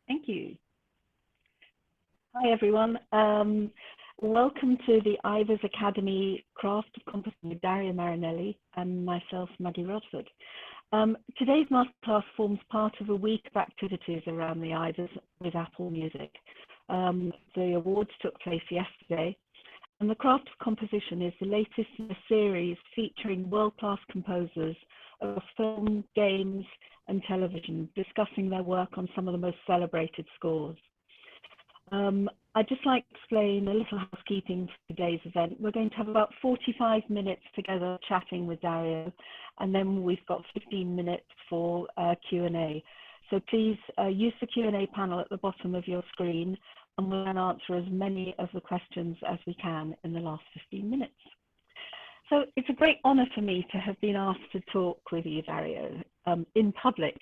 Thank you. Hi, everyone. Welcome to the Ivors Academy Craft of Composition with Dario Marianelli and myself, Maggie Rodford. Today's masterclass forms part of a week of activities around the Ivors with Apple Music. The awards took place yesterday, and the Craft of Composition is the latest in a series featuring world-class composers of film, games, and television, discussing their work on some of the most celebrated scores. I'd just like to explain a little housekeeping for today's event. We're going to have about 45 minutes together chatting with Dario, and then we've got 15 minutes for Q&A. So please use the Q&A panel at the bottom of your screen, and we'll then answer as many of the questions as we can in the last 15 minutes. So it's a great honor for me to have been asked to talk with you, Dario, in public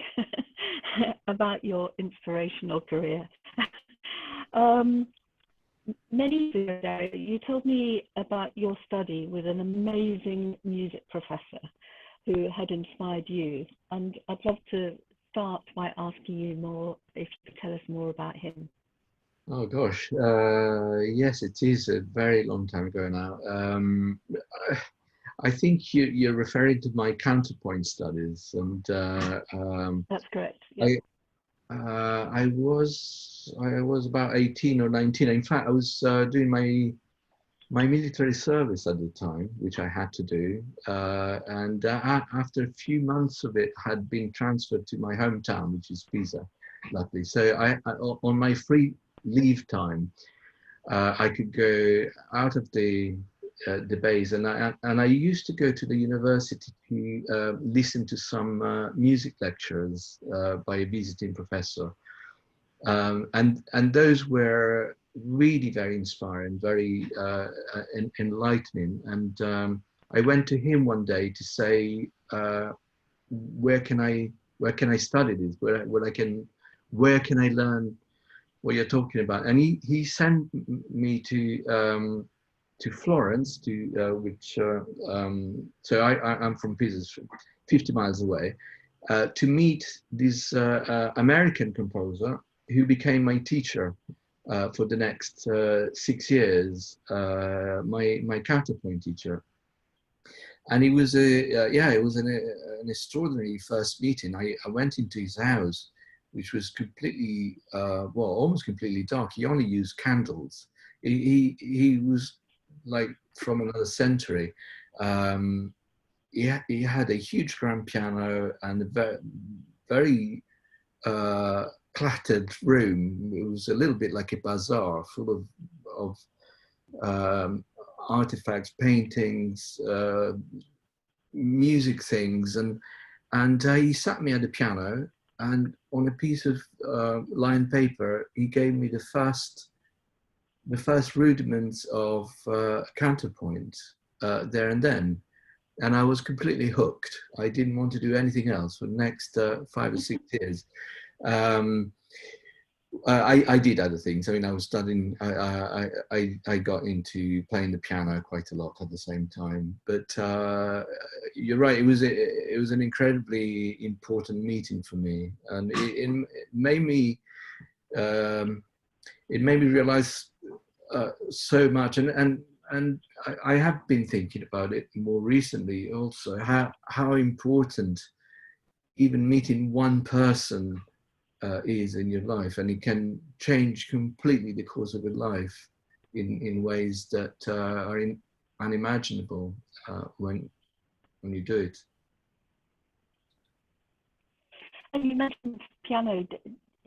about your inspirational career. Many years ago, you told me about your study with an amazing music professor who had inspired you, and I'd love to start by asking you more, if you could tell us more about him. Oh gosh, yes, it is a very long time ago now. I think you're referring to my counterpoint studies, and that's correct. Yes. I was about 18 or 19. In fact, I was doing my military service at the time, which I had to do, and after a few months of it, had been transferred to my hometown, which is Pisa, luckily. So I on my free leave time, I could go out of the base, and I used to go to the university to listen to some music lectures by a visiting professor, and those were really very inspiring, very enlightening. And I went to him one day to say, where can I study this? Where can I learn what you're talking about? And he sent me to Florence, so I'm from Pisa, 50 miles away, to meet this American composer who became my teacher for the next 6 years, my counterpoint teacher. And it was an extraordinary first meeting. I went into his house, which was completely, almost completely dark. He only used candles. He was like from another century. He had a huge grand piano and a very cluttered room. It was a little bit like a bazaar, full of artifacts, paintings, music things, and he sat me at the piano, and on a piece of lined paper, he gave me the first rudiments of counterpoint there and then. And I was completely hooked. I didn't want to do anything else for the next 5 or 6 years. I did other things. I mean, I was studying, I got into playing the piano quite a lot at the same time. But you're right, it was an incredibly important meeting for me. And it made me realize so much, and I have been thinking about it more recently also, how important even meeting one person is in your life, and it can change completely the course of your life in ways that are unimaginable when you do it. And you mentioned piano.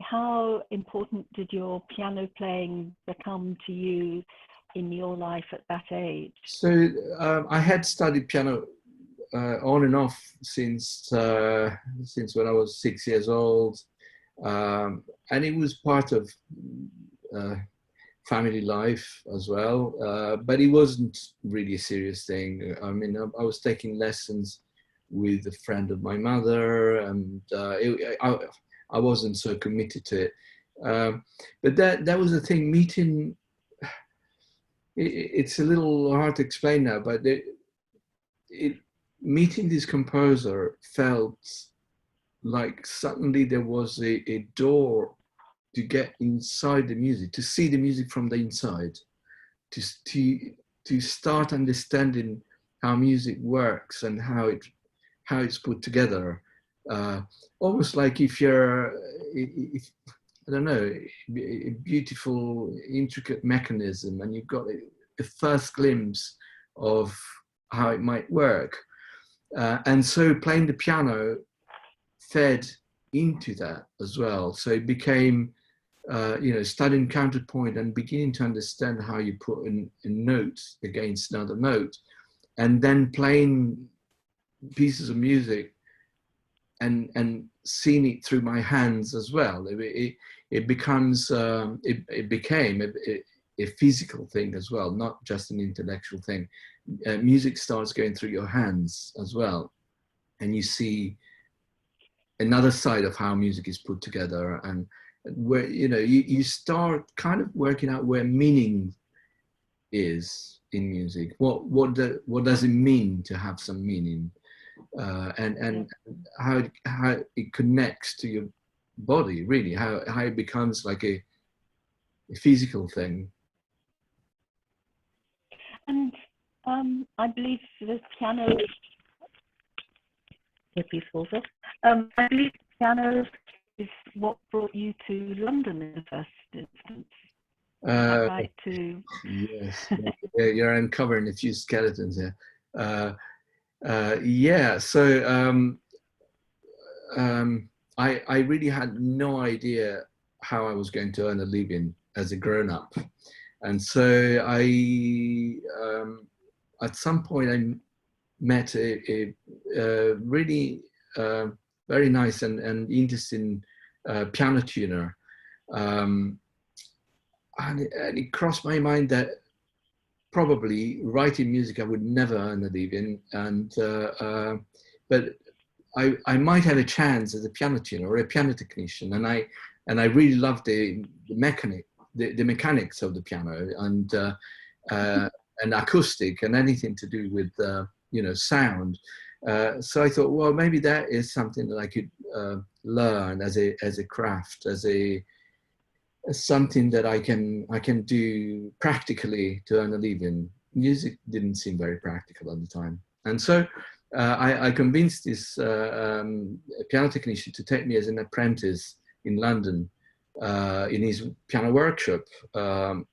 How important did your piano playing become to you in your life at that age? So I had studied piano on and off since when I was 6 years old, and it was part of family life as well, but it wasn't really a serious thing. I mean, I was taking lessons with a friend of my mother, and I wasn't so committed to it. But that was the thing, meeting, it's a little hard to explain now, but meeting this composer felt like suddenly there was a door to get inside the music, to see the music from the inside, to start understanding how music works and how it's put together. Almost like if I don't know, a beautiful, intricate mechanism, and you've got a first glimpse of how it might work. And so playing the piano fed into that as well. So it became, studying counterpoint and beginning to understand how you put a note against another note, and then playing pieces of music and seeing it through my hands as well. It became a physical thing as well, not just an intellectual thing. Music starts going through your hands as well, and you see another side of how music is put together, and where you start kind of working out where meaning is in music. What does it mean to have some meaning, and how it connects to your body, really, how it becomes like a physical thing. And I believe the piano. I believe piano is what brought you to London in the first instance. Is that right? Yes, you're uncovering a few skeletons here. Yeah, so I really had no idea how I was going to earn a living as a grown-up, and so I at some point I met a really very nice and interesting piano tuner, and it crossed my mind that probably writing music I would never earn a living, but I might have a chance as a piano tuner or a piano technician, and I really loved the mechanics of the piano and acoustic and anything to do with sound. So I thought, well, maybe that is something that I could learn as a craft, as something that I can do practically to earn a living. Music didn't seem very practical at the time, and so I convinced this piano technician to take me as an apprentice in London in his piano workshop, and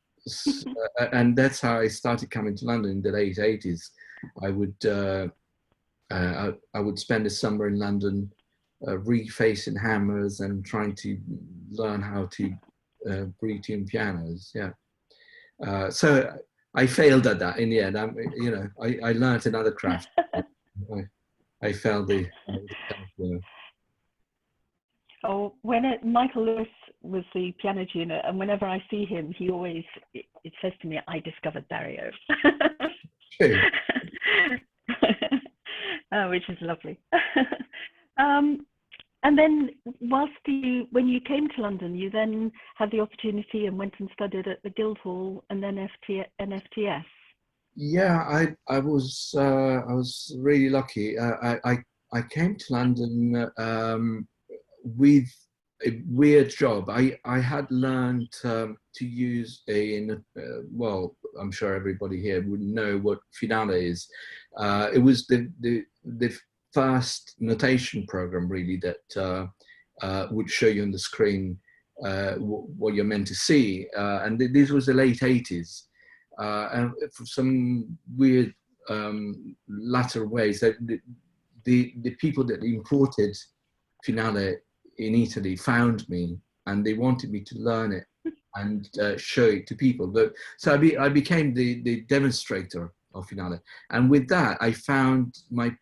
that's how I started coming to London in the late 80s. I would spend the summer in London refacing hammers and trying to learn how to retune pianos. Yeah. So I failed at that in the end. I learned another craft. I failed the Oh, Michael Lewis was the piano tuner, and whenever I see him, he always it says to me, "I discovered Dario," which is lovely. And then, when you came to London, you then had the opportunity and went and studied at the Guildhall and then FTS. Yeah, I was really lucky. I came to London with a weird job. I had learned to use well, I'm sure everybody here would know what finale is. It was the first notation program, really, that would show you on the screen what you're meant to see. And this was the late 80s. And for some weird latter ways, that the people that imported finale in Italy found me, and they wanted me to learn it and show it to people. So I became the demonstrator of finale, and with that I found my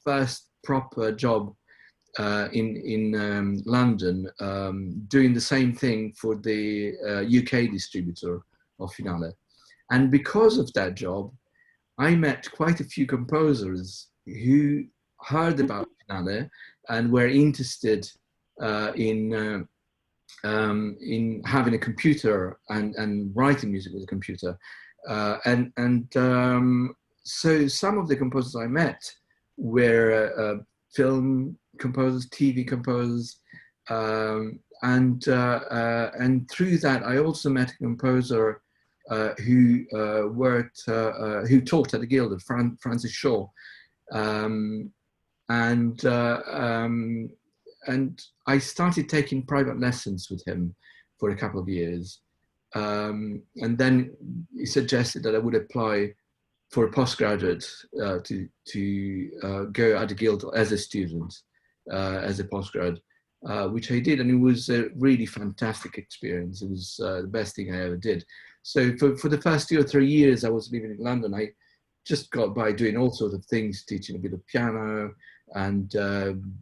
first proper job in London, doing the same thing for the UK distributor of finale. And because of that job, I met quite a few composers who heard about finale and were interested in having a computer and writing music with a computer. So some of the composers I met were film composers, TV composers, And through that, I also met a composer who taught at the Guild, Francis Shaw, um, and I started taking private lessons with him for a couple of years, and then he suggested that I would apply for a postgraduate to go at the Guild as a student, as a postgrad, which I did, and it was a really fantastic experience. It was the best thing I ever did. So for the first 2 or 3 years I was living in London, I just got by doing all sorts of things, teaching a bit of piano and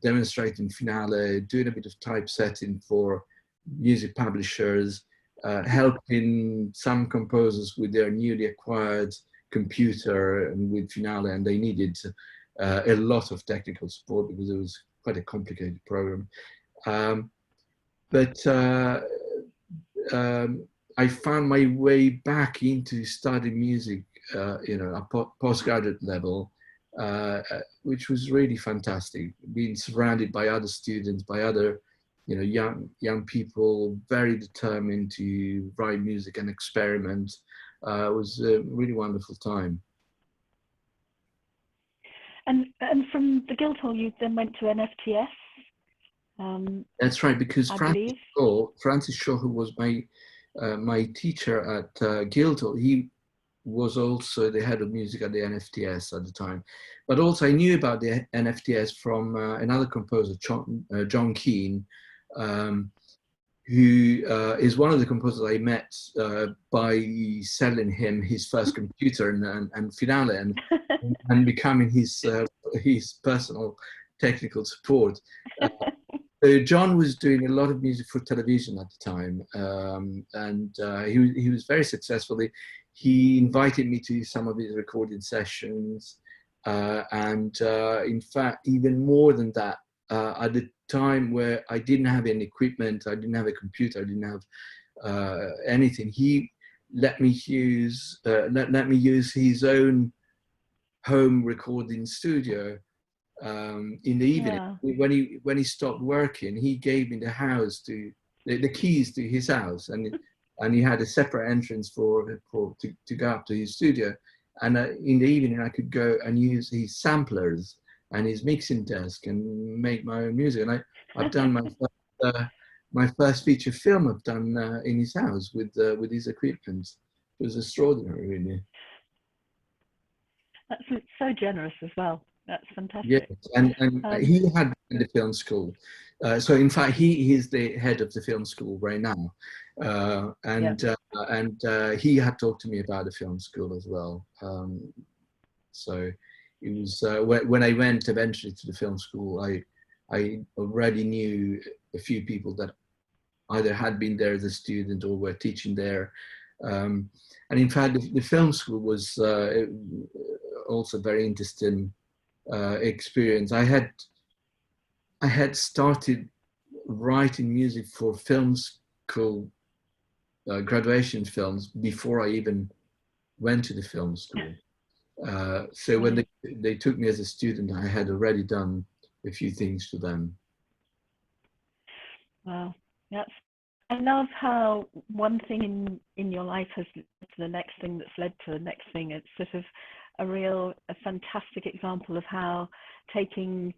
demonstrating finale, doing a bit of typesetting for music publishers, helping some composers with their newly acquired computer and with finale, and they needed a lot of technical support because it was quite a complicated program. But I found my way back into studying music, at postgraduate level, which was really fantastic. Being surrounded by other students, by other, young people, very determined to write music and experiment. It was a really wonderful time. And from the Guildhall, you then went to NFTS. That's right, because Francis Shaw, who was my teacher at Guildhall, he was also the head of music at the NFTS at the time. But also I knew about the NFTS from another composer, John Keane, who is one of the composers I met by selling him his first computer and finale and becoming his personal technical support. So John was doing a lot of music for television at the time, and he was very successful. He invited me to some of his recording sessions, and in fact, even more than that, at the time where I didn't have any equipment, I didn't have a computer, I didn't have anything, he let me use his own home recording studio. In the evening, when he stopped working, he gave me the keys to his house, and he had a separate entrance to go up to his studio. And in the evening, I could go and use his samplers and his mixing desk and make my own music. And I've done my first feature film I've done in his house with his equipment. It was extraordinary, really. That's so generous as well. That's fantastic. Yes, and he had the film school. So in fact, he is the head of the film school right now, and he had talked to me about the film school as well. So it was when I went eventually to the film school, I already knew a few people that either had been there as a student or were teaching there. And in fact, the film school was also very interesting experience. I had started writing music for film school graduation films before I even went to the film school. So when they took me as a student, I had already done a few things for them. Wow, I love how one thing in your life has led to the next thing that's led to the next thing. It's sort of a fantastic example of how taking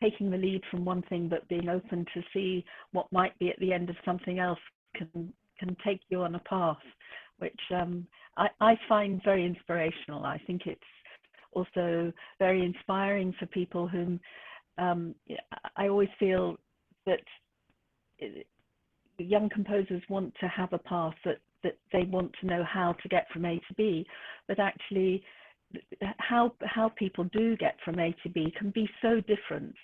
the lead from one thing but being open to see what might be at the end of something else can take you on a path, which I find very inspirational. I think it's also very inspiring for people whom I always feel that young composers want to have a path that they want to know how to get from A to B, but actually how people do get from A to B can be so different,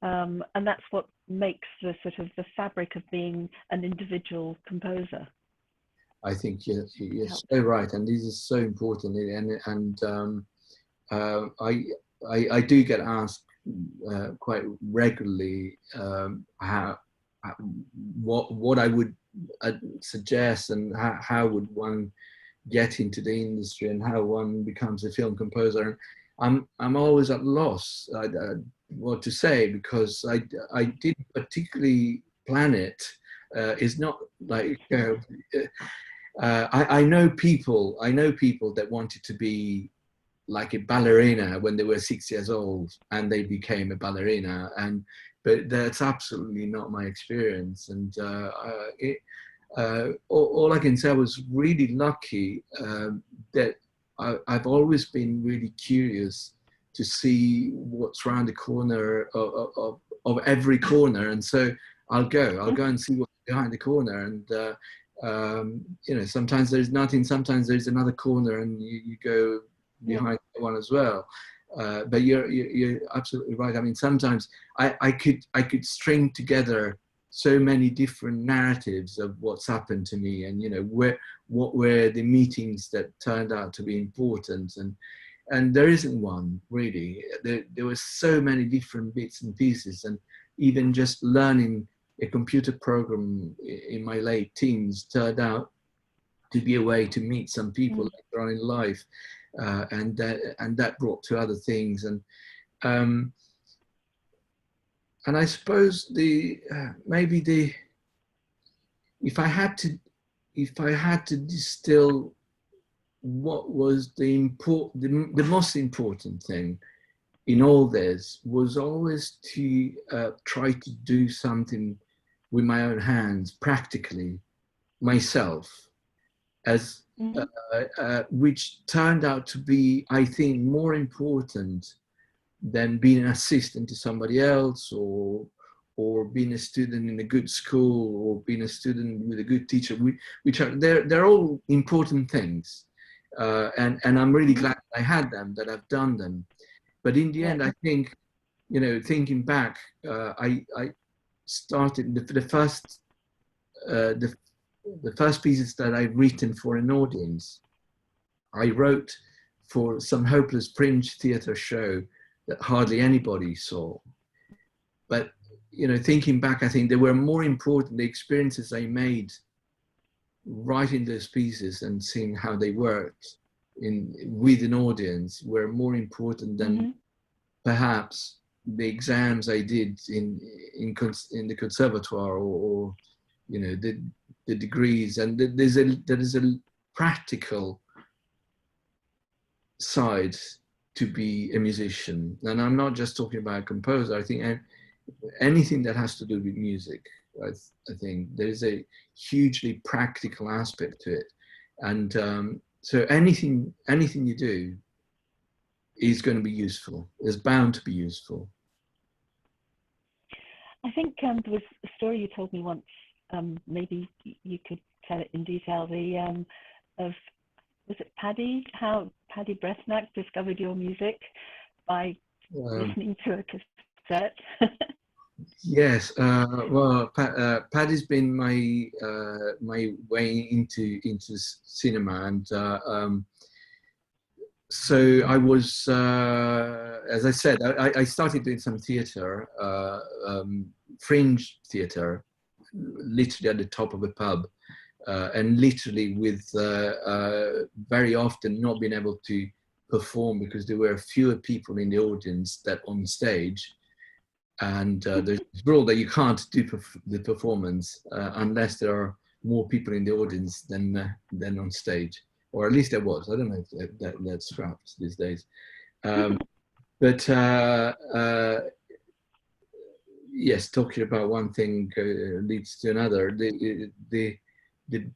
and that's what makes the sort of the fabric of being an individual composer. I think you're so right, and this is so important. And I do get asked quite regularly what I would suggest and how would one get into the industry and how one becomes a film composer. And I'm always at loss what to say, because I didn't particularly plan it. It's not like I know people. I know people that wanted to be like a ballerina when they were 6 years old, and they became a ballerina. But that's absolutely not my experience. And all I can say, I was really lucky that I've always been really curious to see what's around the corner of every corner. And so I'll go and see what's behind the corner. And, you know, sometimes there's nothing, sometimes there's another corner and you go behind one as well. But you're absolutely right. I mean, sometimes I could string together so many different narratives of what's happened to me, and you know, what were the meetings that turned out to be important, and there isn't one really. There were so many different bits and pieces, and even just learning a computer program in my late teens turned out to be a way to meet some people later on in life, and that brought to other things. And I suppose if I had to distill what was the most important thing in all this, was always to try to do something with my own hands, practically, myself, as which turned out to be, I think, more important than being an assistant to somebody else, or being a student in a good school, or being a student with a good teacher. Which are they're all important things, and I'm really glad I had them, that I've done them. But in the end, I think, you know, thinking back, I started the first pieces that I've written for an audience. I wrote for some hopeless fringe theatre show that hardly anybody saw. But, you know, thinking back, I think they were more important, the experiences I made writing those pieces and seeing how they worked with an audience, were more important than perhaps the exams I did in the conservatoire, or you know, the degrees. And there is a practical side to be a musician, and I'm not just talking about a composer. I think anything that has to do with music, I think there's a hugely practical aspect to it, and so anything you do is going to be useful. Is bound to be useful. I think there was a story you told me once. Maybe you could tell it in detail. Of, was it Paddy? How Paddy Bresnack discovered your music by listening to a cassette. Yes, well, Paddy's been my way into cinema, and so I was, as I said, I started doing some theatre, fringe theatre, literally at the top of a pub. And literally with very often not being able to perform because there were fewer people in the audience than on stage. And there's a rule that you can't do the performance unless there are more people in the audience than on stage, or at least there was. I don't know if that's scrapped these days. But yes, talking about one thing leads to another. The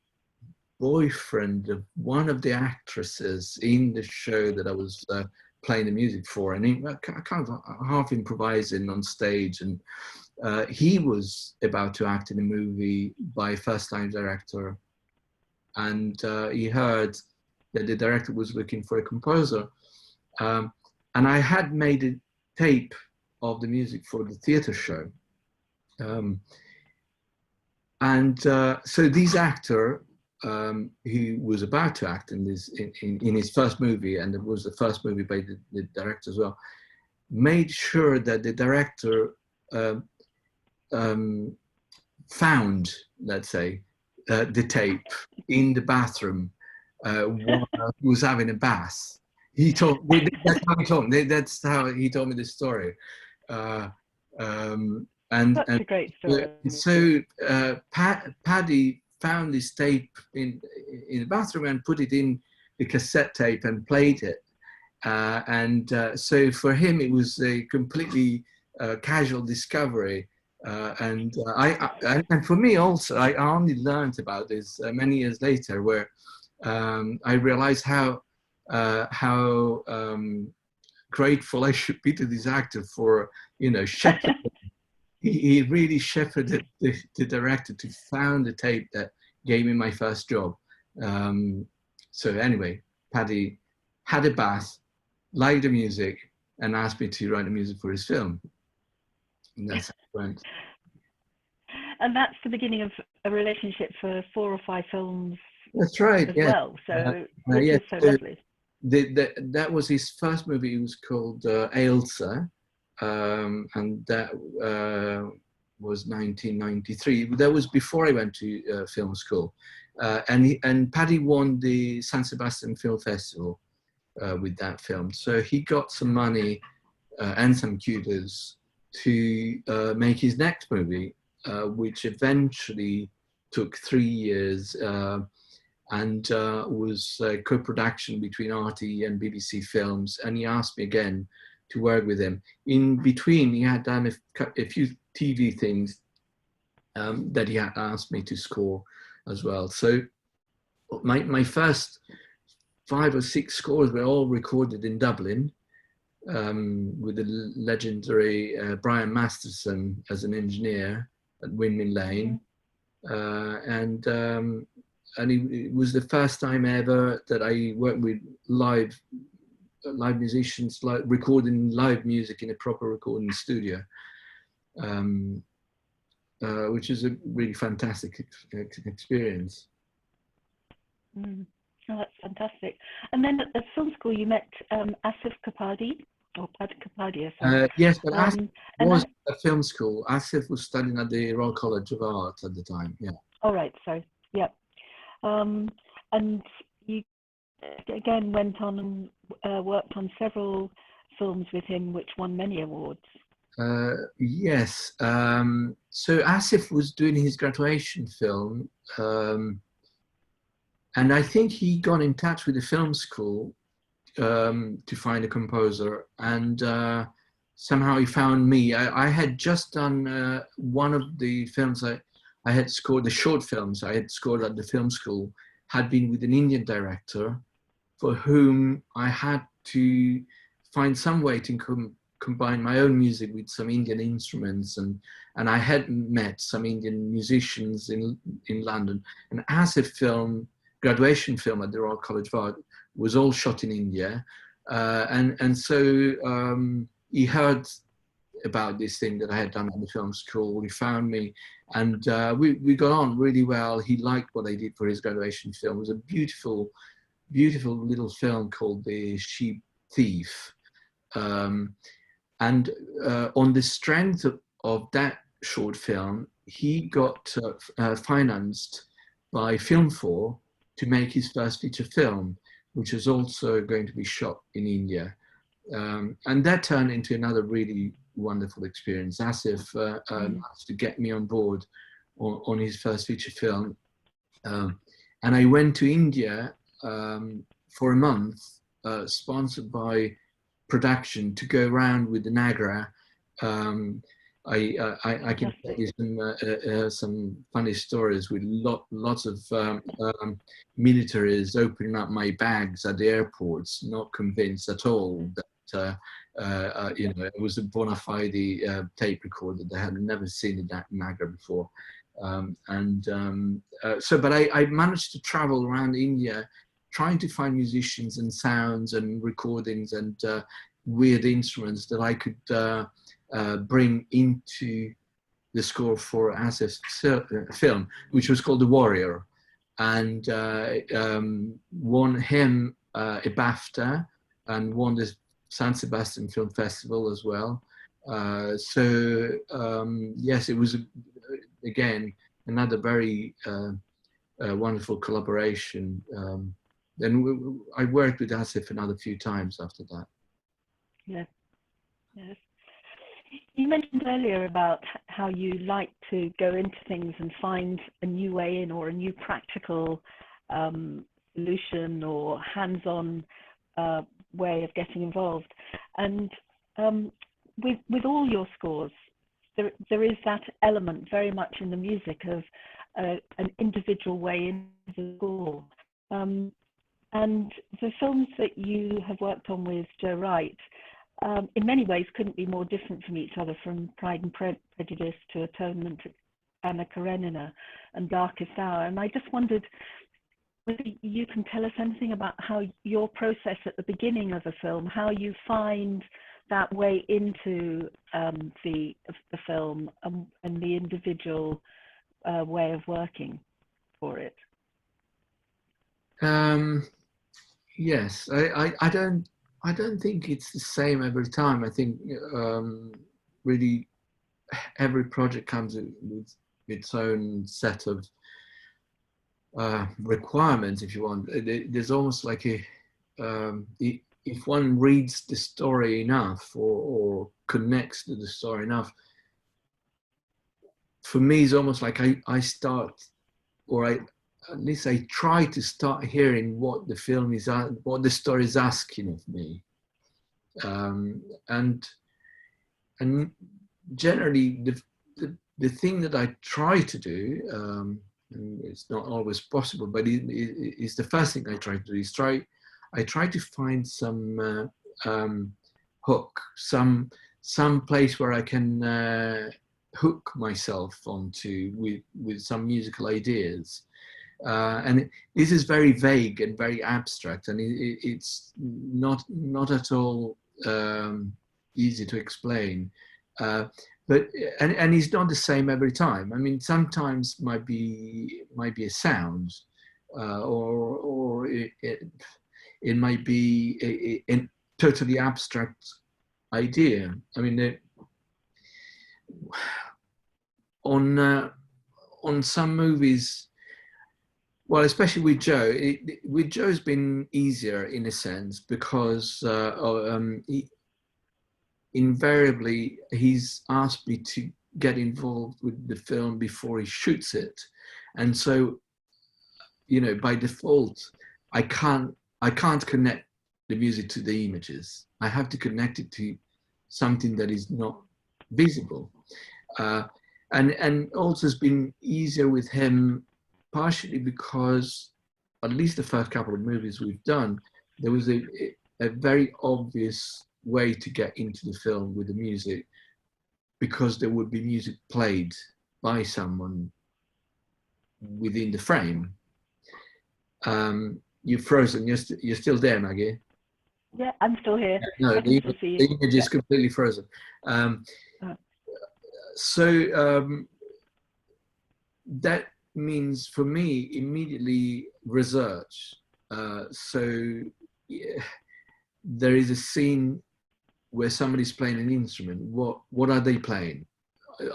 boyfriend of one of the actresses in the show that I was playing the music for, and he kind of half improvising on stage, and he was about to act in a movie by a first-time director, and he heard that the director was looking for a composer, and I had made a tape of the music for the theatre show, and so this actor, who was about to act in his first movie, and it was the first movie by the director as well, made sure that the director found, let's say, the tape in the bathroom while he was having a bath. That's how he told me. That's how he told me this story. And That's a great story. so Paddy found this tape in the bathroom and put it in the cassette tape and played it. So for him, it was a completely casual discovery. And for me also, I only learned about this many years later, where I realized how grateful I should be to this actor for, shepherding. He really shepherded the director to find the tape that gave me my first job. So anyway, Paddy had a bath, liked the music, and asked me to write the music for his film. And that's how it went. And that's the beginning of a relationship for 4 or 5 films. That's right. As yeah. well. So which yeah, is so lovely. That was his first movie. It was called Ailsa, and that was 1993. That was before I went to film school, and Paddy won the San Sebastian Film Festival with that film. So he got some money and some kudos to make his next movie, which eventually took 3 years. And was a co-production between RTE and BBC Films, and he asked me again to work with him. In between, he had done a few TV things that he had asked me to score as well. So my first 5 or 6 scores were all recorded in Dublin, with the legendary Brian Masterson as an engineer at Windmill Lane. And it was the first time ever that I worked with live musicians, like recording live music in a proper recording studio, which is a really fantastic experience. Oh, that's fantastic. And then at film school, you met Asif Kapadia, or Kapadia. Yes, but Asif was at film school. Asif was studying at the Royal College of Art at the time. Yeah. All right. So yeah. And you again went on and worked on several films with him, which won many awards. Yes. So Asif was doing his graduation film, and I think he got in touch with the film school to find a composer, and somehow he found me. I had just done one of the films I had scored, the short films I had scored at the film school, had been with an Indian director for whom I had to find some way to combine my own music with some Indian instruments. And I had met some Indian musicians in London. And as a film, graduation film at the Royal College of Art was all shot in India. And so he heard about this thing that I had done at the film school. He found me, and we got on really well. He liked what I did for his graduation film. It was a beautiful, beautiful little film called The Sheep Thief. And on the strength of that short film, he got financed by Film 4 to make his first feature film, which was also going to be shot in India. And that turned into another really wonderful experience. Asif managed to get me on board on his first feature film. And I went to India for a month, sponsored by production, to go around with the Nagra. I can tell you some funny stories with lots of militaries opening up my bags at the airports, not convinced at all that it was a bona fide tape recorder. They had never seen that Nagra before. But I managed to travel around India trying to find musicians and sounds and recordings and weird instruments that I could bring into the score for Asif's film, which was called The Warrior, and won him a BAFTA and won the San Sebastian Film Festival as well. Yes, it was again another very wonderful collaboration. Then I worked with Asif another few times after that. Yeah. Yes. You mentioned earlier about how you like to go into things and find a new way in, or a new practical solution or hands-on way of getting involved. And with all your scores, there is that element very much in the music of an individual way into the score. And the films that you have worked on with Joe Wright, in many ways, couldn't be more different from each other, from Pride and Prejudice to Atonement, to Anna Karenina and Darkest Hour. And I just wondered whether you can tell us anything about how your process at the beginning of a film, how you find that way into the film and the individual way of working for it. Yes, I don't think it's the same every time. I think really every project comes with its own set of requirements, if you want. There's almost like if one reads the story enough or connects to the story enough, for me it's almost like I start, or at least I try to start hearing what the film is, what the story is asking of me, and generally the thing that I try to do, and it's not always possible, but it's the first thing I try to do is I try to find some hook, some place where I can hook myself onto with some musical ideas. And this is very vague and very abstract, and it's not at all easy to explain. But it's not the same every time. I mean, sometimes might be a sound, or it might be a totally abstract idea. I mean, on some movies, well, especially with Joe, with Joe's been easier in a sense, because invariably he's asked me to get involved with the film before he shoots it, and so, you know, by default, I can't connect the music to the images. I have to connect it to something that is not visible, and also it's been easier with him, partially because at least the first couple of movies we've done, there was a very obvious way to get into the film with the music, because there would be music played by someone within the frame. You've frozen. You're still there, Maggie? Yeah, I'm still here. No, the image is completely frozen. That means for me immediately research. Yeah, there is a scene where somebody's playing an instrument. What are they playing?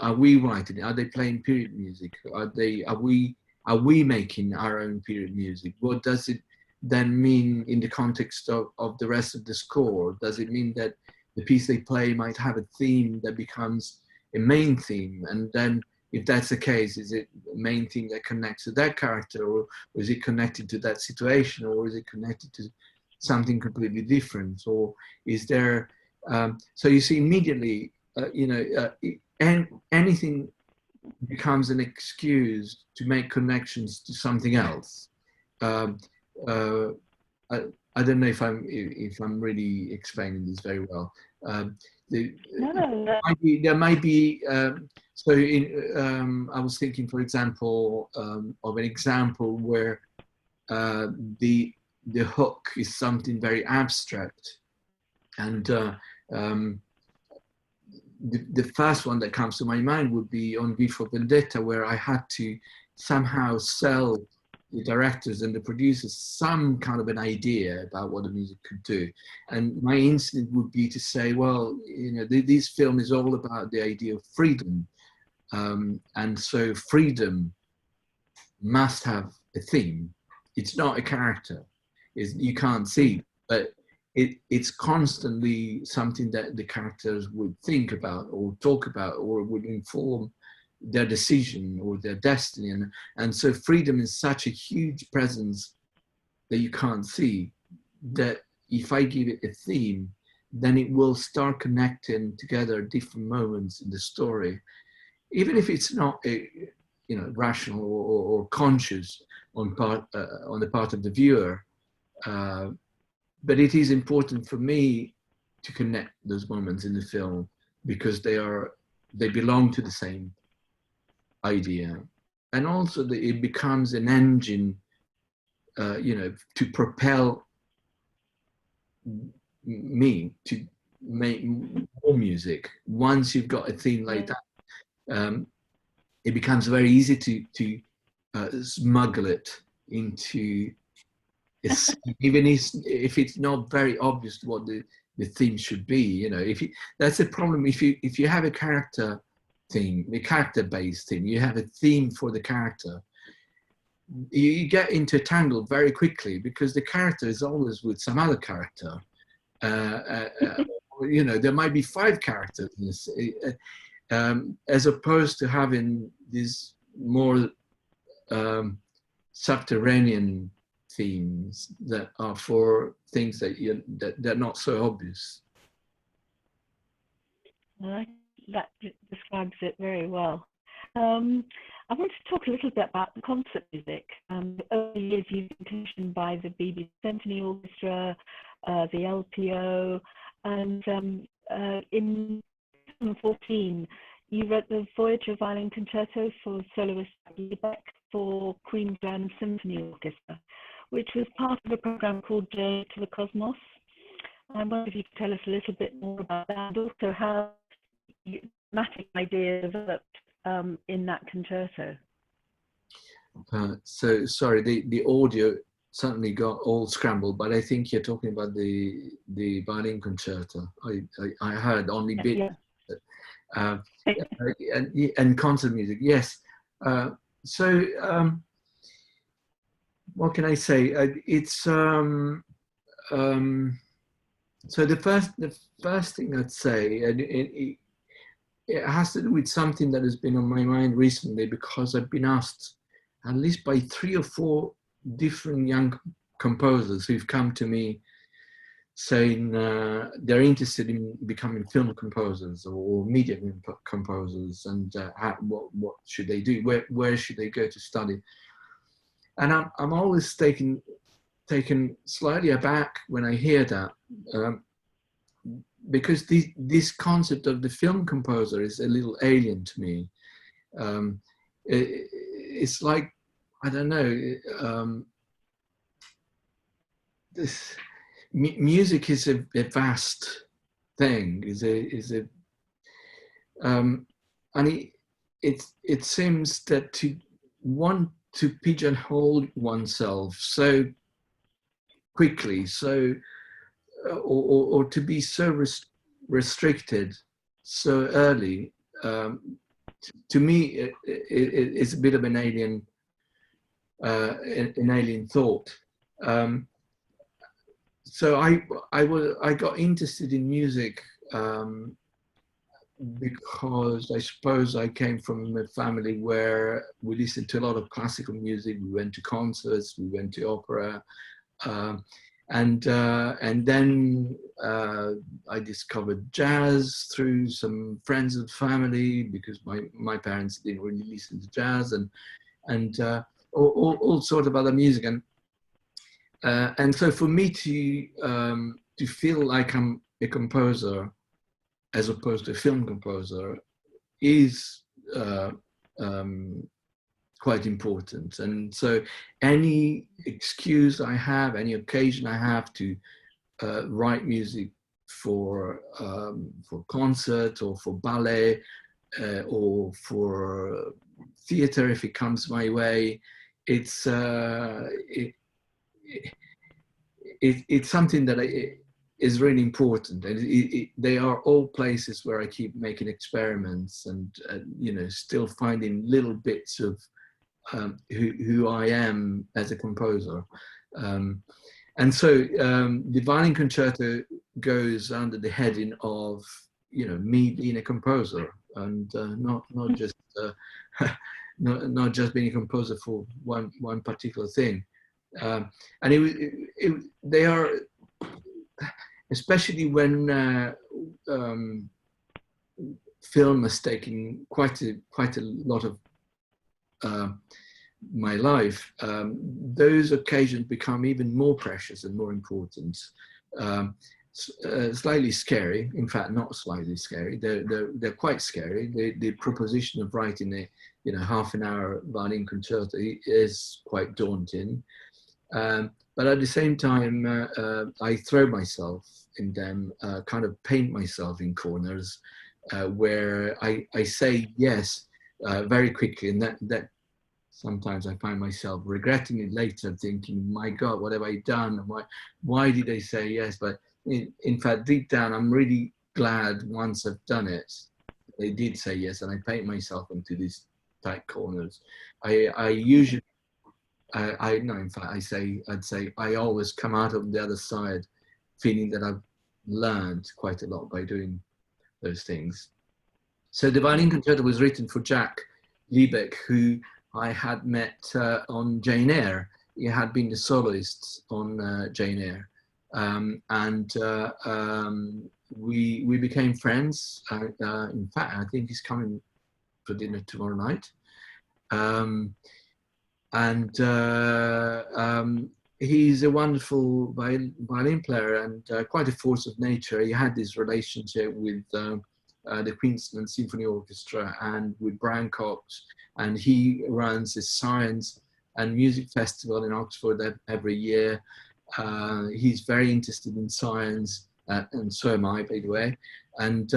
Are we writing it? Are they playing period music? Are we making our own period music? What does it then mean in the context of the rest of the score? Does it mean that the piece they play might have a theme that becomes a main theme? And then if that's the case, is it a main theme that connects to that character, or is it connected to that situation, or is it connected to something completely different? Or is there, so you see immediately, anything becomes an excuse to make connections to something else. I don't know if I'm really explaining this very well. There might be. I was thinking, for example, of an example where the hook is something very abstract, and the first one that comes to my mind would be on V for Vendetta, where I had to somehow sell the directors and the producers some kind of an idea about what the music could do. And my instinct would be to say, well, you know, this film is all about the idea of freedom. And so freedom must have a theme. It's not a character. You can't see, but it's constantly something that the characters would think about or talk about or would inform their decision or their destiny. And so freedom is such a huge presence that you can't see, that if I give it a theme, then it will start connecting together different moments in the story, even if it's not rational or conscious on the part of the viewer. But it is important for me to connect those moments in the film because they belong to the same idea, and also it becomes an engine, to propel me to make more music. Once you've got a theme like that, it becomes very easy to smuggle it into even if it's not very obvious what the theme should be. That's a problem. If you have a character theme, a character-based theme, you have a theme for the character, you get intertangled very quickly because the character is always with some other character. There might be 5 characters in this, as opposed to having these more subterranean themes that are for things that they're not so obvious. That describes it very well. I want to talk a little bit about the concert music. Over the years, you've been commissioned by the BBC Symphony Orchestra, the LPO, and in 2014, you wrote the Voyager Violin Concerto for soloist Beck for Queen Grand Symphony Orchestra, which was part of a program called Journey to the Cosmos. I wonder if you could tell us a little bit more about that, and also how the thematic idea developed in that concerto. So sorry, the audio suddenly got all scrambled, but I think you're talking about the violin concerto. I heard only bits. Yeah. And concert music, yes. What can I say? It's so the first thing I'd say, and it has to do with something that has been on my mind recently, because I've been asked at least by 3 or 4 different young composers who've come to me saying they're interested in becoming film composers or media composers, and what should they do? Where should they go to study? And I'm always taken slightly aback when I hear that, because this concept of the film composer is a little alien to me. It's like, I don't know, this music is a vast thing. And it seems that to want to pigeonhole oneself so quickly, or to be so restricted so early, to me, it's a bit of an alien thought. So I got interested in music because I suppose I came from a family where we listened to a lot of classical music. We went to concerts, we went to opera, and then I discovered jazz through some friends of the family, because my parents didn't really listen to jazz, and all sort of other music, and so for me to feel like I'm a composer as opposed to a film composer is quite important. And so any excuse I have, any occasion I have to write music for concert or for ballet or for theater, if it comes my way, it's something that is really important, and they are all places where I keep making experiments and still finding little bits of who I am as a composer, and And so the violin concerto goes under the heading of, you know, me being a composer, and not just not just being a composer for one particular thing. And they are, especially when film has taken quite a lot of my life, those occasions become even more precious and more important. Slightly scary, in fact, not slightly scary. They're quite scary. The proposition of writing a, you know, half an hour violin concerto is quite daunting. But at the same time, I throw myself in them, kind of paint myself in corners where I say yes very quickly, and that sometimes I find myself regretting it later, thinking, my God, what have I done? Why did I say yes? But in fact, deep down, I'm really glad once I've done it, they did say yes, and I paint myself into these tight corners. I usually, no, in fact, I'd say I always come out of the other side feeling that I've learned quite a lot by doing those things. So the violin concerto was written for Jack Liebeck, who I had met on Jane Eyre. He had been the soloist on Jane Eyre. We became friends. In fact, I think he's coming for dinner tomorrow night. He's a wonderful violin player and quite a force of nature. He had this relationship with the Queensland Symphony Orchestra and with Brian Cox, and he runs a science and music festival in Oxford every year. He's very interested in science, and so am I, by the way. And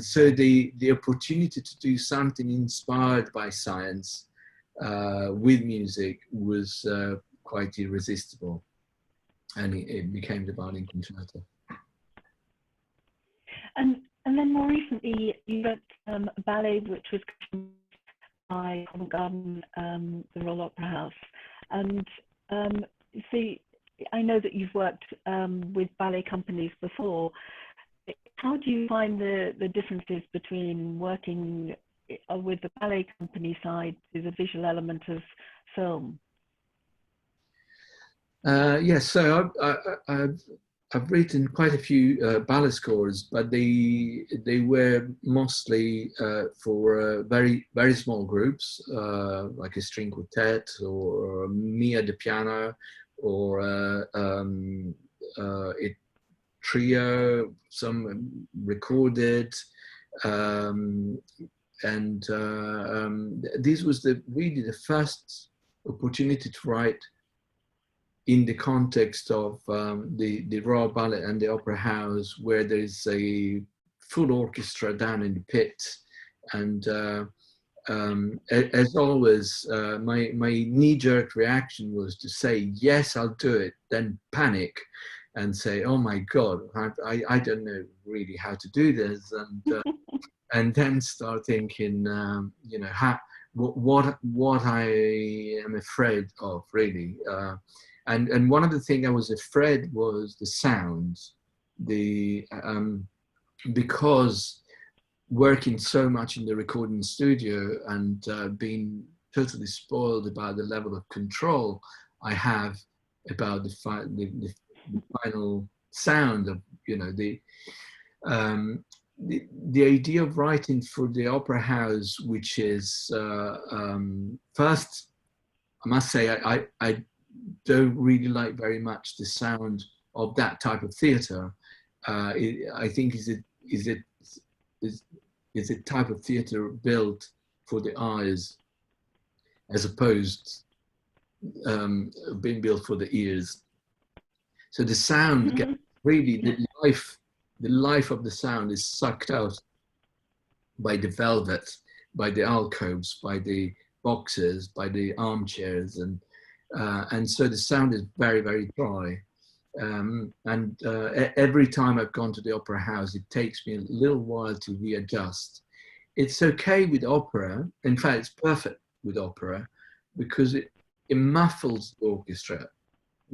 so the opportunity to do something inspired by science with music was quite irresistible, and it became the violin concerto. And then more recently, you wrote a ballet which was by Covent Garden, the Royal Opera House. And see, I know that you've worked with ballet companies before. How do you find the differences between working with the ballet company side to the visual element of film? Yes, so I've written quite a few ballet scores, but they were mostly for very small groups, like a string quartet or me at the piano, or a trio, some recorded, this was really the first opportunity to write in the context of the Royal Ballet and the Opera House, where there's a full orchestra down in the pit. And as always, my knee-jerk reaction was to say, yes, I'll do it, then panic and say, oh my God, I don't know really how to do this. And then start thinking, you know, what I am afraid of, really. And one of the things I was afraid was the sound, because working so much in the recording studio and being totally spoiled about the level of control I have about the final sound of, you know, the idea of writing for the Opera House, which is first, I must say, I don't really like very much the sound of that type of theatre. I think is a type of theatre built for the eyes, as opposed being built for the ears. So the sound gets really, the life of the sound is sucked out by the velvet, by the alcoves, by the boxes, by the armchairs, and so the sound is very, very dry. Every time I've gone to the Opera House, it takes me a little while to readjust. It's okay with opera. In fact, it's perfect with opera because it muffles the orchestra.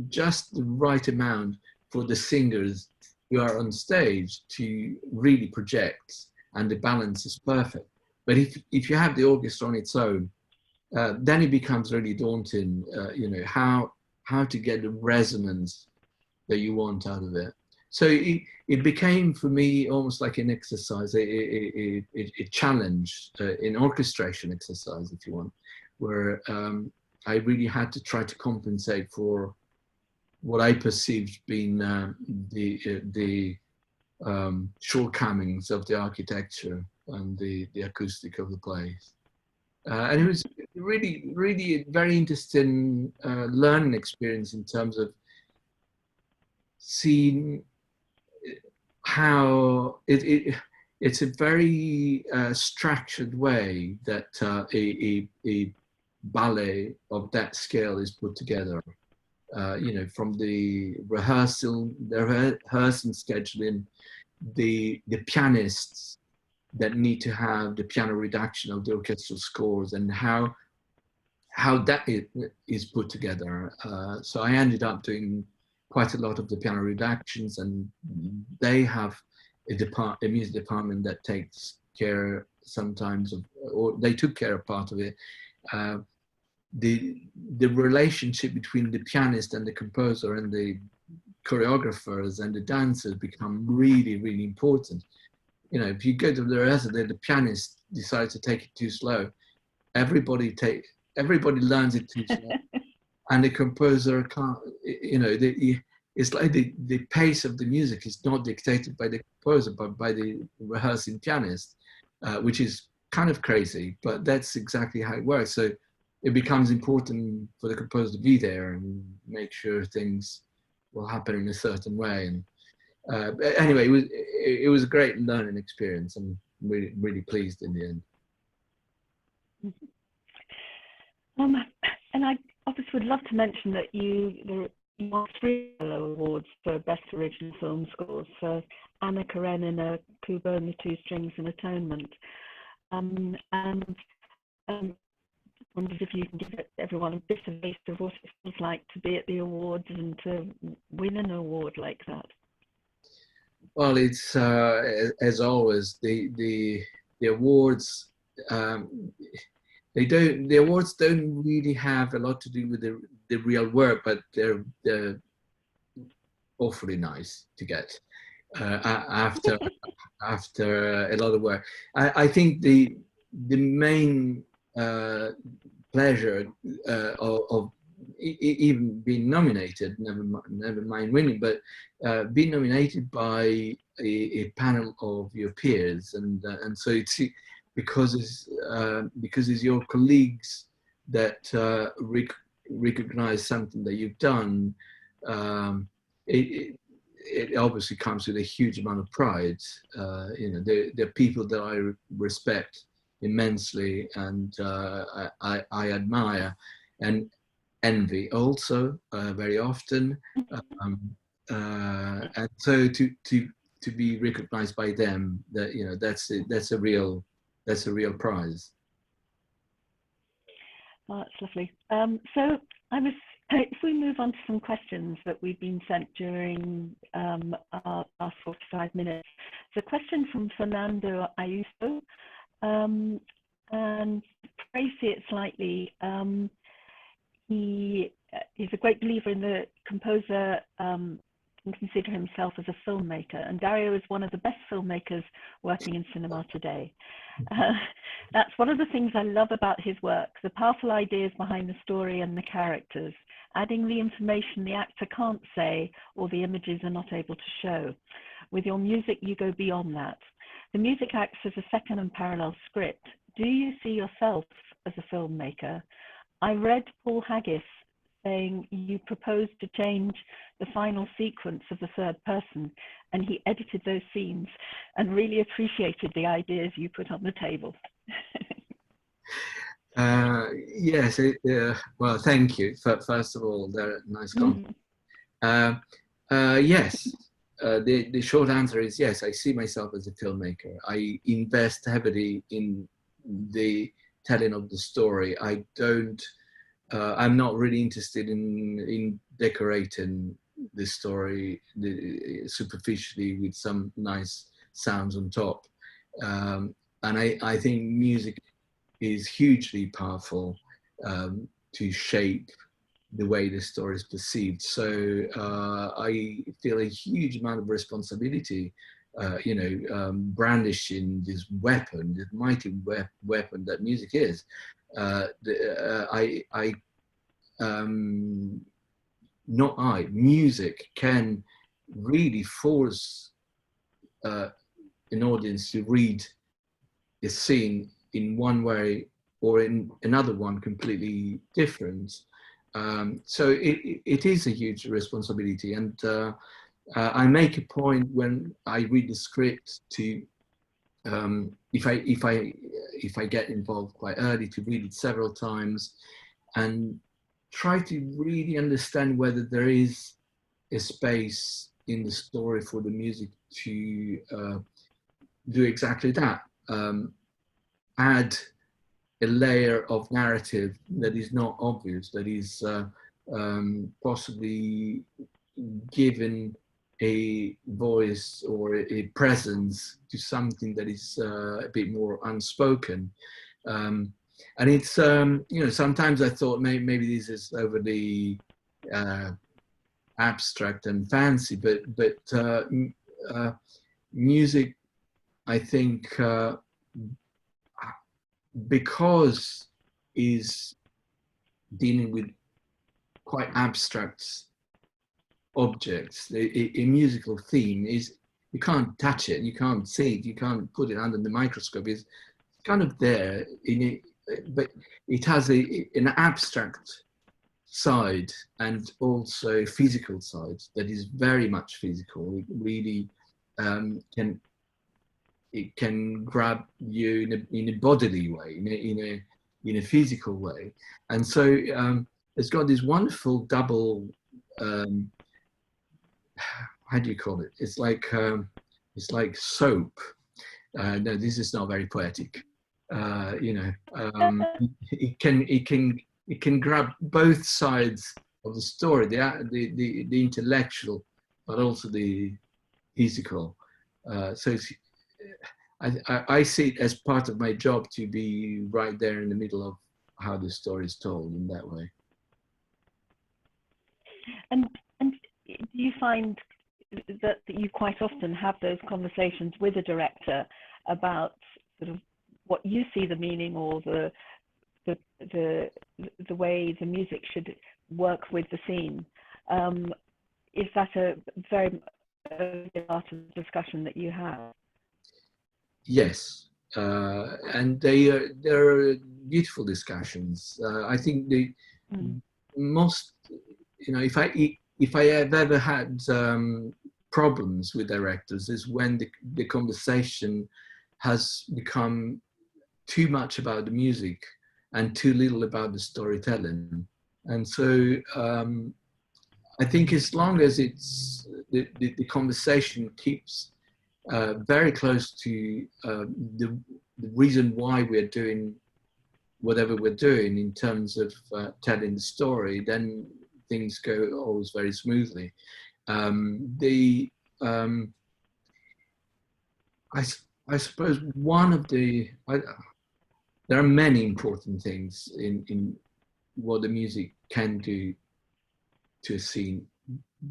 just the right amount for the singers who are on stage to really project, and the balance is perfect. But if you have the orchestra on its own, then it becomes really daunting, you know, how to get the resonance that you want out of it. So it became for me almost like an exercise, a challenge, an orchestration exercise, if you want, where I really had to try to compensate for what I perceived being the shortcomings of the architecture and the acoustic of the place. And it was really a very interesting learning experience in terms of seeing how it's a very structured way that a ballet of that scale is put together. You know, from the rehearsal scheduling, the pianists that need to have the piano reduction of the orchestral scores, and how that is put together. So I ended up doing quite a lot of the piano reductions, and they have a music department that takes care sometimes of, or they took care of part of it. The relationship between the pianist and the composer and the choreographers and the dancers become really important. You know, if you go to the rehearsal, the pianist decides to take it too slow. Everybody learns it too slow, and the composer can't. You know, it's like the pace of the music is not dictated by the composer, but by the rehearsing pianist, which is kind of crazy, but that's exactly how it works. So it becomes important for the composer to be there and make sure things will happen in a certain way. And anyway, it was a great learning experience. I'm really pleased in the end. And I obviously would love to mention that you won 3 Novello Awards for Best Original Film Scores for Anna Karenina, Kubo and the Two Strings and Atonement. And wondered if you can give everyone a bit of a taste of what it feels like to be at the awards and to win an award like that. Well, it's as always the awards. The awards don't really have a lot to do with the real work, but they're awfully nice to get after a lot of work. I think the main pleasure of even being nominated, never mind winning, but being nominated by a panel of your peers, and so it's because it's your colleagues that recognize something that you've done. It obviously comes with a huge amount of pride. You know, they're people that I respect immensely, and I admire and envy also very often, and so to be recognized by them, that, you know, that's a real prize. Oh, that's lovely. So if we move on to some questions that we've been sent during our last 45 minutes. It's a question from Fernando Ayuso, and to phrase it slightly, he's a great believer in the composer can consider himself as a filmmaker, and Dario is one of the best filmmakers working in cinema today. That's one of the things I love about his work, the powerful ideas behind the story and the characters, adding the information the actor can't say or the images are not able to show. With your music, you go beyond that. The music acts as a second and parallel script. Do you see yourself as a filmmaker? I read Paul Haggis saying you proposed to change the final sequence of the third person, and he edited those scenes and really appreciated the ideas you put on the table. Yes, well, thank you. First of all, nice compliment. Yes, the short answer is yes, I see myself as a filmmaker. I invest heavily in the telling of the story. I don't I'm not really interested in decorating the story superficially with some nice sounds on top. And I think music is hugely powerful to shape the way the story is perceived. So I feel a huge amount of responsibility, brandishing this weapon, this mighty weapon that music is. Music can really force an audience to read a scene in one way or in another one completely different. So it is a huge responsibility, and I make a point when I read the script to, if I get involved quite early, to read it several times and try to really understand whether there is a space in the story for the music to do exactly that. Add a layer of narrative that is not obvious, that is possibly given a voice or a presence to something that is a bit more unspoken. And it's, sometimes I thought maybe this is overly abstract and fancy, but music, I think, because is dealing with quite abstract objects, a musical theme is, you can't touch it, you can't see it, you can't put it under the microscope. It's kind of there in it, but it has an abstract side and also a physical side that is very much physical. It really can grab you in a bodily way, in a physical way, and so it's got this wonderful double. How do you call it? It's like soap. No, this is not very poetic. It can grab both sides of the story, the intellectual, but also the physical. So I see it as part of my job to be right there in the middle of how the story is told in that way. And do you find that you quite often have those conversations with a director about sort of what you see the meaning or the way the music should work with the scene? Is that a very part of the discussion that you have? Yes, and they're beautiful discussions. I think the most, if I have ever had problems with directors, is when the conversation has become too much about the music and too little about the storytelling. And so I think as long as it's the conversation keeps very close to the reason why we're doing whatever we're doing in terms of telling the story, then things go always very smoothly. I suppose one of there are many important things in what the music can do to a scene,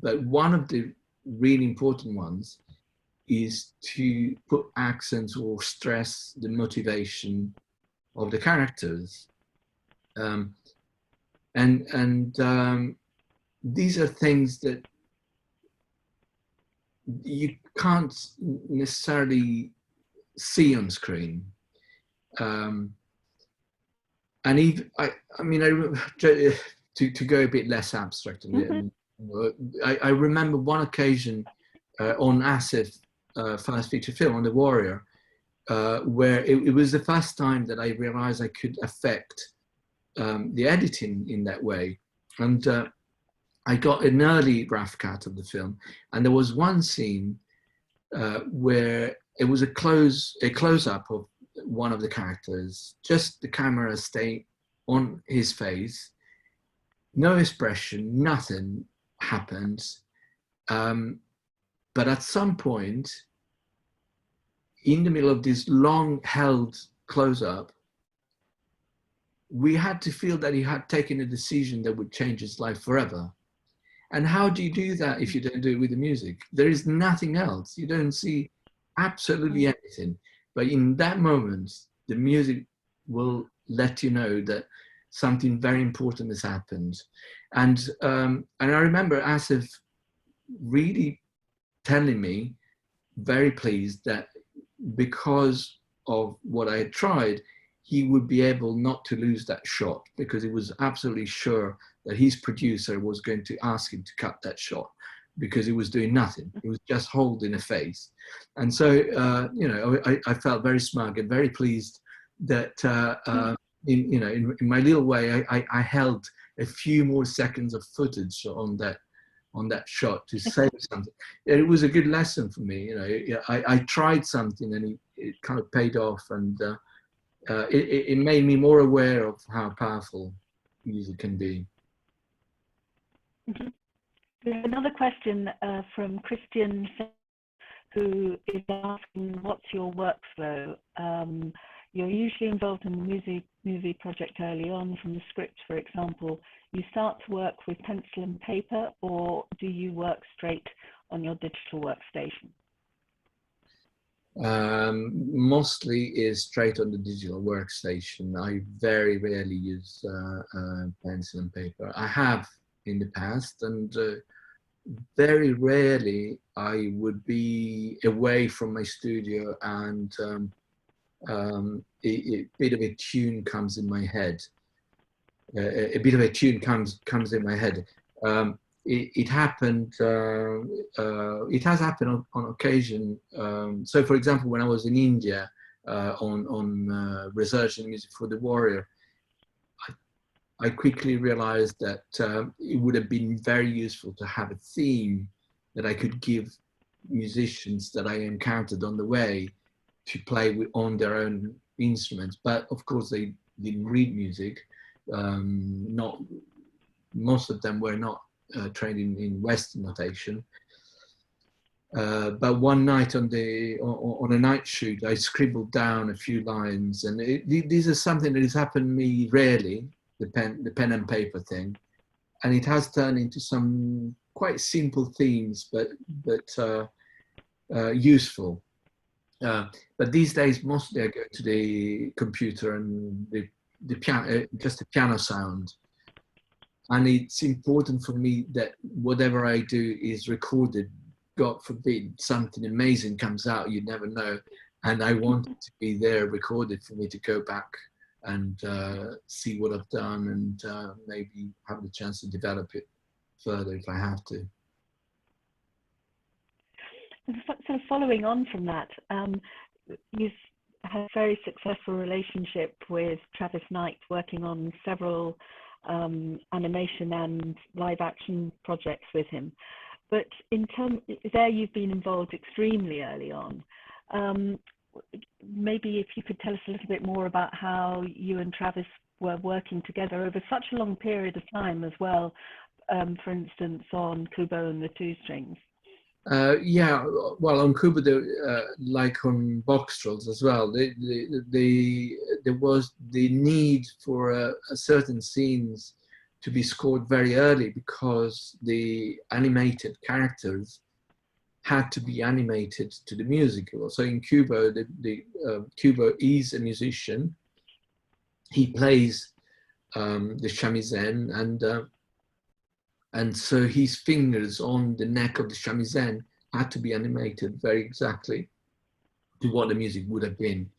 but one of the really important ones is to put accents or stress the motivation of the characters. These are things that you can't necessarily see on screen. And even, to go a bit less abstract, I remember one occasion on Asif, first feature film on The Warrior, where it was the first time that I realized I could affect the editing in that way. And I got an early rough cut of the film, and there was one scene where it was a close-up of one of the characters, just the camera staying on his face, no expression, nothing happens. But at some point, in the middle of this long held close-up, we had to feel that he had taken a decision that would change his life forever. And how do you do that if you don't do it with the music? There is nothing else. You don't see absolutely anything. But in that moment, the music will let you know that something very important has happened. And I remember Asif really telling me, very pleased, that because of what I had tried, he would be able not to lose that shot, because he was absolutely sure that his producer was going to ask him to cut that shot, because he was doing nothing. He was just holding a face. And so, you know, I felt very smug and very pleased that, in my little way, I held a few more seconds of footage on that shot to say something. It was a good lesson for me. You know, I tried something and it kind of paid off, and it made me more aware of how powerful music can be. Mm-hmm. We have another question from Christian, who is asking, what's your workflow? You're usually involved in the movie project early on from the script, for example. You start to work with pencil and paper, or do you work straight on your digital workstation? Mostly is straight on the digital workstation. I very rarely use pencil and paper. I have in the past, and very rarely I would be away from my studio and a bit of a tune comes in my head. A bit of a tune comes in my head. It happened. It has happened on occasion. So, for example, when I was in India on researching music for The Warrior, I quickly realized that it would have been very useful to have a theme that I could give musicians that I encountered on the way to play on their own instruments. But of course, they didn't read music. Not most of them were not trained in Western notation. But one night on a night shoot, I scribbled down a few lines, and this is something that has happened to me rarely. The pen and paper thing, and it has turned into some quite simple themes, but useful. But these days, mostly I go to the computer and the piano, just the piano sound. And it's important for me that whatever I do is recorded. God forbid something amazing comes out, you never know. And I want it to be there recorded for me to go back and see what I've done, and maybe have the chance to develop it further if I have to. Sort of following on from that, you've had a very successful relationship with Travis Knight, working on several animation and live action projects with him. But there you've been involved extremely early on. Maybe if you could tell us a little bit more about how you and Travis were working together over such a long period of time as well, for instance, on Kubo and the Two Strings. Yeah, well, on Kubo, like on Boxtrolls as well, there was the need for certain scenes to be scored very early, because the animated characters had to be animated to the musical. So in Kubo, Kubo is a musician. He plays the shamisen, and so his fingers on the neck of the shamisen had to be animated very exactly to what the music would have been.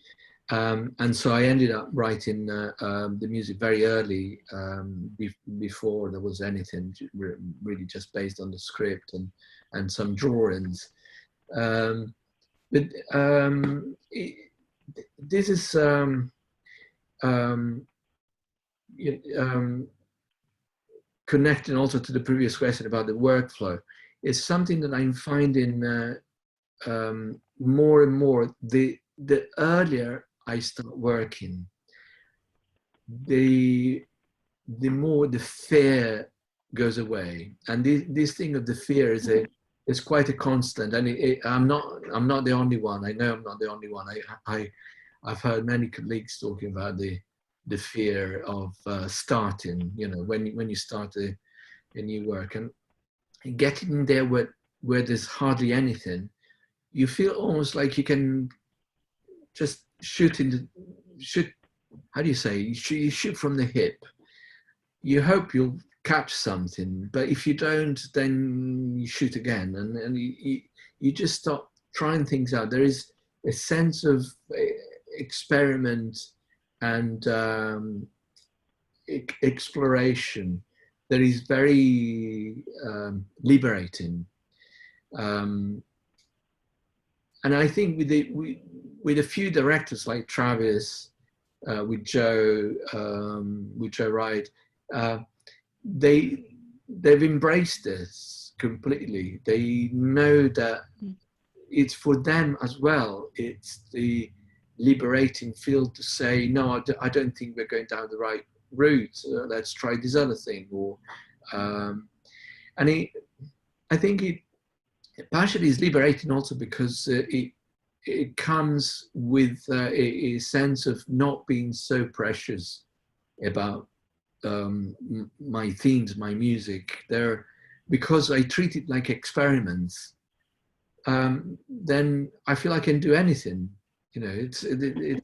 And so I ended up writing the music very early, before there was anything, really just based on the script and some drawings. But this is connecting also to the previous question about the workflow. It's something that I'm finding more and more. The earlier I start working, the the more the fear goes away. And this thing of the fear is quite a constant. And I'm not the only one. I know I'm not the only one. I've heard many colleagues talking about the fear of starting. You know, when you start a new work and getting there where there's hardly anything, you feel almost like you can just shoot. How do you say? You shoot from the hip. You hope you'll catch something, but if you don't, then you shoot again, and you just stop trying things out. There is a sense of experiment and exploration that is very liberating. And I think with a few directors like Travis, with Joe Wright, they've embraced this completely. They know that it's for them as well. It's the liberating field to say, no, I don't think we're going down the right route. Let's try this other thing. Or, and I think it partially is liberating also because it comes with a sense of not being so precious about my themes, my music. Because I treat it like experiments, then I feel I can do anything. You know, it's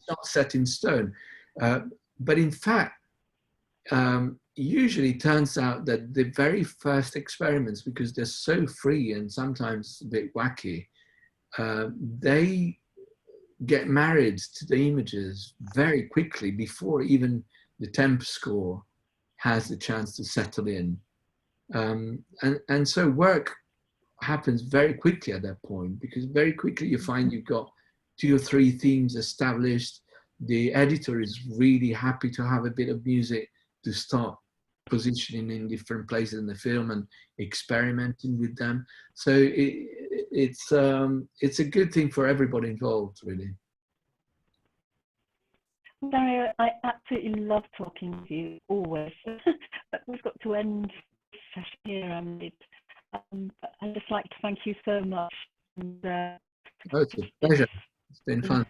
not set in stone. But in fact, usually it turns out that the very first experiments, because they're so free and sometimes a bit wacky, they get married to the images very quickly before even the temp score has the chance to settle in. And so work happens very quickly at that point, because very quickly you find you've got 2 or 3 themes established. The editor is really happy to have a bit of music to start positioning in different places in the film and experimenting with them. So it's a good thing for everybody involved, really. Dario, I absolutely love talking to you, always. But we've got to end this session here, and I'd just like to thank you so much. And, it's a pleasure. It's been fun.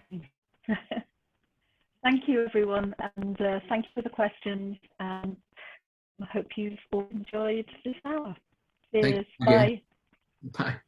Thank you, everyone, and thank you for the questions. I hope you've all enjoyed this hour. Cheers. Bye. Bye.